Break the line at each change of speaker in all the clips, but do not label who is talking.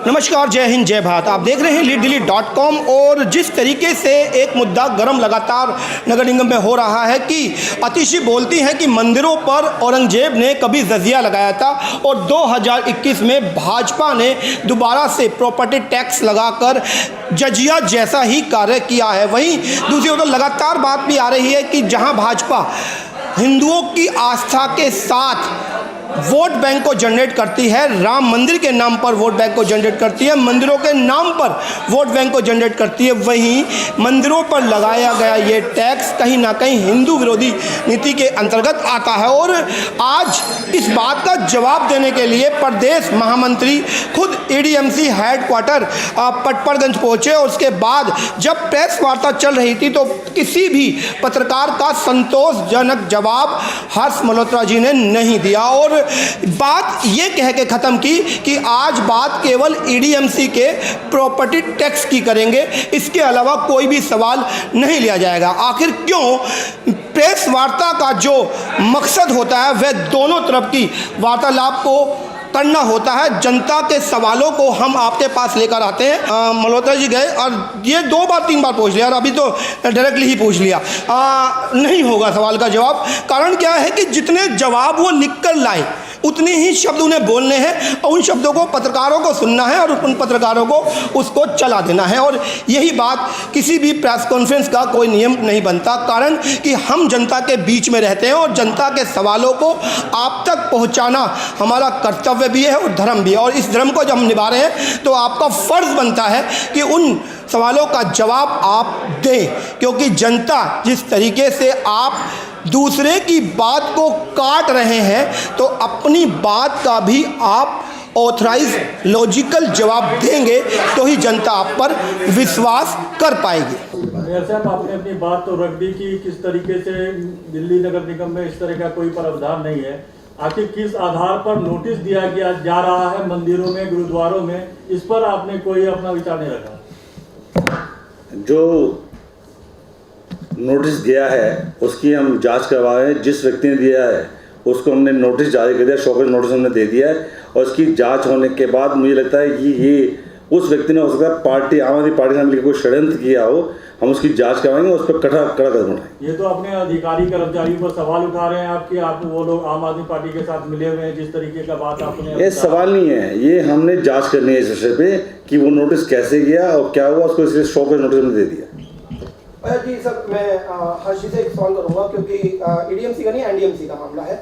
नमस्कार, जय हिंद, जय भारत। आप देख रहे हैं लीड-दिल्ली.com। और जिस तरीके से एक मुद्दा गर्म लगातार नगर निगम में हो रहा है कि आतिशी बोलती हैं कि मंदिरों पर औरंगजेब ने कभी जजिया लगाया था और 2021 में भाजपा ने दोबारा से प्रॉपर्टी टैक्स लगाकर जजिया जैसा ही कार्य किया है। वहीं दूसरी ओर लगातार बात भी आ रही है कि जहां भाजपा हिंदुओं की आस्था के साथ वोट बैंक को जनरेट करती है, राम मंदिर के नाम पर वोट बैंक को जनरेट करती है, मंदिरों के नाम पर वोट बैंक को जनरेट करती है, वहीं मंदिरों पर लगाया गया ये टैक्स कहीं ना कहीं हिंदू विरोधी नीति के अंतर्गत आता है। और आज इस बात का जवाब देने के लिए प्रदेश महामंत्री खुद एडीएमसी हेडक्वार्टर पटपरगंज पहुंचे और उसके बाद जब प्रेस वार्ता चल रही थी तो किसी भी पत्रकार का संतोषजनक जवाब हर्ष मल्होत्रा जी ने नहीं दिया और बात ये कह के ख़त्म की कि आज बात केवल ईडीएमसी के प्रॉपर्टी टैक्स की करेंगे, इसके अलावा कोई भी सवाल नहीं लिया जाएगा। आखिर क्यों? प्रेस वार्ता का जो मकसद होता है वह दोनों तरफ की वार्तालाप को करना होता है। जनता के सवालों को हम आपके पास लेकर आते हैं। मल्होत्रा जी गए और ये 2 बार 3 बार पूछ लिया और अभी तो डायरेक्टली ही पूछ लिया। नहीं होगा सवाल का जवाब। कारण क्या है कि जितने जवाब वो लिख कर लाए उतने ही शब्द उन्हें बोलने हैं और उन शब्दों को पत्रकारों को सुनना है और उन पत्रकारों को उसको चला देना है। और यही बात किसी भी प्रेस कॉन्फ्रेंस का कोई नियम नहीं बनता, कारण कि हम जनता के बीच में रहते हैं और जनता के सवालों को आप तक पहुंचाना हमारा कर्तव्य भी है और धर्म भी है। और इस धर्म को जब हम निभा रहे हैं तो आपका फ़र्ज़ बनता है कि उन सवालों का जवाब आप दें, क्योंकि जनता जिस तरीके से आप दूसरे की बात को काट रहे हैं तो अपनी बात का भी आप ऑथराइज लॉजिकल जवाब देंगे तो ही जनता आप पर विश्वास कर पाएगी।
साहब, आपने अपनी बात तो रख दी कि किस तरीके से दिल्ली नगर निगम में इस तरह का कोई प्रावधान नहीं है। आखिर किस आधार पर नोटिस दिया गया जा रहा है मंदिरों में, गुरुद्वारों में, इस पर आपने कोई अपना विचार नहीं रखा?
जो नोटिस दिया है उसकी हम जांच करवा रहे हैं। जिस व्यक्ति ने दिया है उसको हमने नोटिस जारी कर दिया, शोकज नोटिस हमने दे दिया है और उसकी जांच होने के बाद मुझे लगता है कि ये उस व्यक्ति ने हो सकता है पार्टी आम आदमी पार्टी से मिलकर कोई षड्यंत्र किया हो। हम उसकी जांच करवाएंगे, उस पर कड़ा कदम उठाएंगे।
ये तो अपने अधिकारी कर्मचारियों पर सवाल उठा रहे हैं आपकी, आप वो लोग आम आदमी पार्टी के साथ मिले हुए हैं, जिस तरीके का बात आपने।
ये सवाल नहीं है, ये हमने जांच करनी है इस विषय पे कि वो नोटिस कैसे गया और क्या हुआ, उसको इसलिए शोकज नोटिस हमने दे दिया।
जी सर, मैं हर्ष जी से एक सवाल करूंगा क्योंकि ईडीएमसी का नहीं एनडीएमसी का मामला है।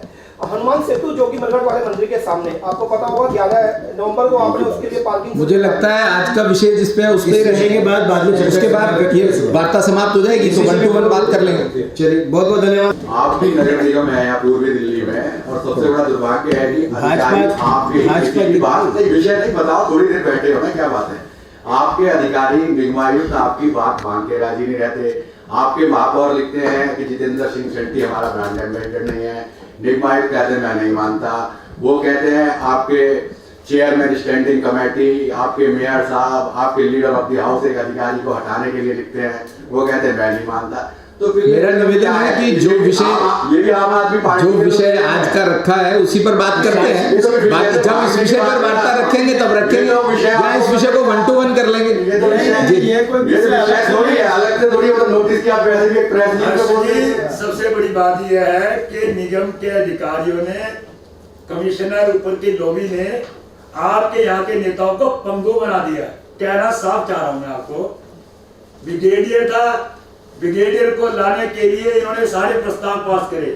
हनुमान सेतु जो कि मरघट वाले मंदिर के सामने, आपको पता होगा 11 नवंबर को आपने उसके लिए पार्किंग, मुझे लगता है आज का विषय जिस पे उस पे रहने के बाद उसके बाद ये वार्ता समाप्त हो जाएगी तो 1 to 1 बात कर लेंगे। चलिए, बहुत बहुत धन्यवाद।
आप भी नगर निगम है यहाँ पूर्वी दिल्ली में और सबसे बड़ा दुर्भाग्य है कि आपके बात विषय नहीं बताओ, थोड़ी देर बैठे हो ना, क्या बात है। आपके अधिकारी निगमायुक्त आपकी बात मान के राजी नहीं रहते। आपके महापौर लिखते हैं कि जितेंद्र सिंह शेट्टी हमारा ब्रांड एम्बेसडर नहीं है, निगमायुक्त कहते हैं मैं नहीं मानता। वो कहते हैं आपके चेयरमैन स्टैंडिंग कमेटी, आपके मेयर साहब, आपके लीडर ऑफ द हाउस एक अधिकारी को हटाने के लिए लिखते हैं, वो कहते हैं मैं नहीं मानता। तो फिर
मेरा निवेदन है कि जो विषय आज का रखा है उसी पर बात करते हैं। जब इस विषय पर वार्ता रखेंगे तब रखेंगे, या इस विषय को 1 to 1 कर लेंगे।
सबसे बड़ी बात यह है कि निगम के अधिकारियों ने, कमिश्नर ऊपर के लॉबी ने आपके यहाँ के नेताओं को पंगु बना दिया। कहना साफ चाह रहा हूँ मैं आपको, ब्रिगेडियर था, ब्रिगेडियर को लाने के लिए इन्होंने सारे प्रस्ताव पास करे,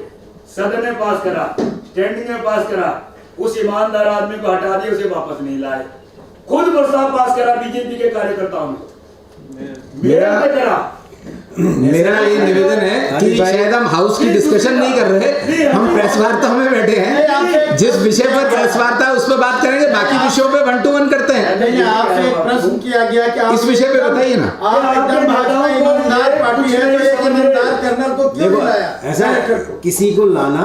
सदन में पास करा, स्टैंडिंग में पास करा, उस ईमानदार आदमी को हटा दिया, उसे वापस नहीं लाए। खुद प्रस्ताव पास करा बीजेपी के कार्यकर्ताओं ने,
मेरा ये निवेदन है कि शायद हम हाउस की डिस्कशन नहीं कर रहे, हम प्रेस वार्ता में बैठे हैं। जिस विषय पर प्रेस वार्ता है उस पर बात करेंगे, बाकी विषयों पे 1 to 1 करते हैं।
आपसे प्रश्न किया गया कि
इस विषय पे बताइए ना।
आप एकदम भाजपा ईमानदार पार्टी है तो एक ईमानदार कर्नल को क्यों बुलाया?
ऐसा किसी को लाना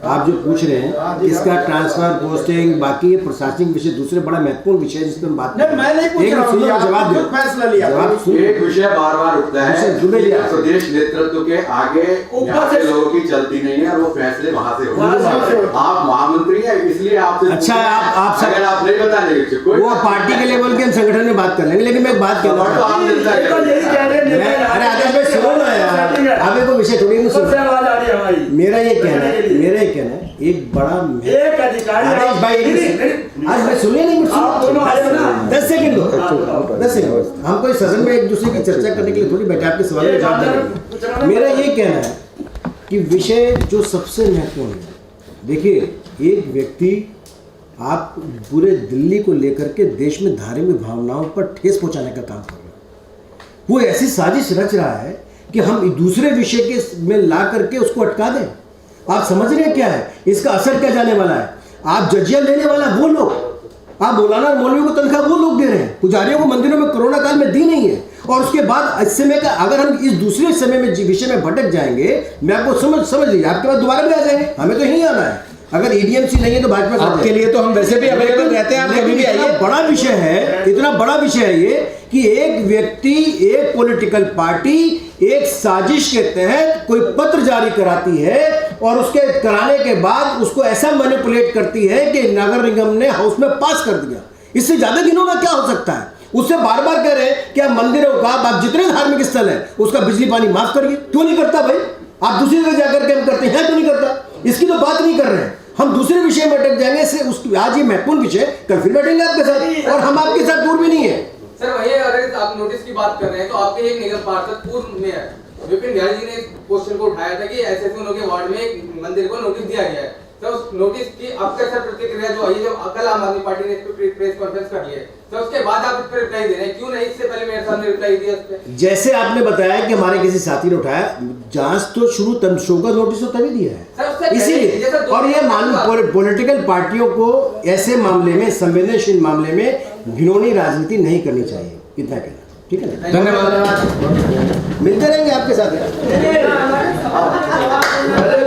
आप जो पूछ रहे हैं इसका ट्रांसफर पोस्टिंग बाकी ये प्रशासनिक विषय दूसरे बड़ा महत्वपूर्ण विषय है जिस पर हम बात
नहीं, मैं नहीं पूछ रहा हूँ,
सुनो,
आपने
जवाब दो,
खुद फैसला लिया।
जवाब सुनो।
एक विषय बार बार उठता है प्रदेश नेतृत्व के आगे यहाँ के लोगों की चलती नहीं है और वो फैसले वहां से होते हैं। आप महामंत्री हैं इसलिए आपसे
अच्छा, आप सब-
अगर आप नहीं बता देंगे कोई
वो पार्टी के लेवल के हम संगठन में बात कर लेंगे, लेकिन मैं एक बात कहना
तो आप जनता
ये तो यही कह रहे हैं,
मैं अरे आगे भाई सुनो ना यार, आगे को विषय थोड़ी नहीं
सबसे
सुनो।
आवाज आ रही है हमारी।
मेरा ये कहना है एक बड़ा
एक अधिकारी
आदेश भाई आज मैं सुनिए नहीं, मुझे
आप दोनों आए हो ना।
10 सेकंड दो, 10 सेकंड। हम कोई सदन में एक दूसरे की चर्चा करने के लिए थोड़ी बैठे आपके सवाल का जवाब देंगे। मेरा ये कहना है कि विषय जो सबसे महत्वपूर्ण है, देखिए एक व्यक्ति आप पूरे दिल्ली को लेकर के देश में धार्मिक भावनाओं पर ठेस पहुंचाने का काम कर रहे हैं। वो ऐसी साजिश रच रहा है कि हम दूसरे विषय के में ला करके उसको अटका दें। आप समझ रहे हैं क्या है इसका असर क्या जाने वाला है? आप जजिया लेने वाला वो लोग, आप मौलाना और मौलवियों को तनख्वाह वो लोग दे रहे हैं, पुजारियों को मंदिरों में कोरोना काल में दी नहीं है। और उसके बाद इस समय का अगर हम इस दूसरे समय में विषय में भटक जाएंगे, मैं आपको समझ लीजिए आपके पास दोबारा भी आ जाएंगे, हमें तो यहीं आना है। अगर ईडीएमसी नहीं है तो भाजपा का
आपके लिए तो हम वैसे भी अवेलेबल रहते हैं, आप कभी भी आइए।
बड़ा विषय है, इतना बड़ा विषय है ये कि एक व्यक्ति, एक पॉलिटिकल पार्टी एक साजिश के तहत कोई पत्र जारी कराती है और उसके कराने के बाद उसको ऐसा मैनिपुलेट करती है कि नगर निगम ने हाउस में पास कर दिया। इससे ज्यादा दिनों में क्या हो सकता है? उससे बार बार कह रहे हैं कि आप मंदिरों का, आप जितने धार्मिक स्थल है उसका बिजली पानी माफ करिए। क्यों नहीं करता भाई? आप दूसरी जगह जाकर के हम करते हैं, क्यों नहीं करता? इसकी तो बात नहीं कर रहे हैं, हम दूसरे विषय में अटक जाएंगे। इससे आज ये महत्वपूर्ण विषय, कल फिर बैठेंगे आपके साथ और हम आपके साथ दूर भी नहीं है।
सर वही अगर आप नोटिस की बात कर रहे हैं तो आपके एक निगम पार्षद पूर्व मेयर विपिन बिहारी जी ने क्वेश्चन को उठाया था कि ऐसे उनके वार्ड में एक मंदिर को नोटिस दिया गया है। तो उस नोटिस की अब तक सर प्रतिक्रिया जो आई है, जो कल आम आदमी पार्टी ने इस पर प्रेस कॉन्फ्रेंस कर लिया है, तो उसके बाद आप इस पर रिप्लाई दे रहे हैं, क्यों नहीं इससे पहले मेयर साहब ने रिप्लाई दिया इस पे?
जैसे आपने बताया कि हमारे किसी साथी ने उठाया, जांच तो शुरू तब शो का नोटिस तो तभी दिया है इसीलिए। और ये मालूम पॉलिटिकल पार्टियों को ऐसे मामले में, संवेदनशील मामले में घिनौनी राजनीति नहीं करनी चाहिए, इतना कहना। ठीक है ना, धन्यवाद। मिलते रहेंगे आपके साथ।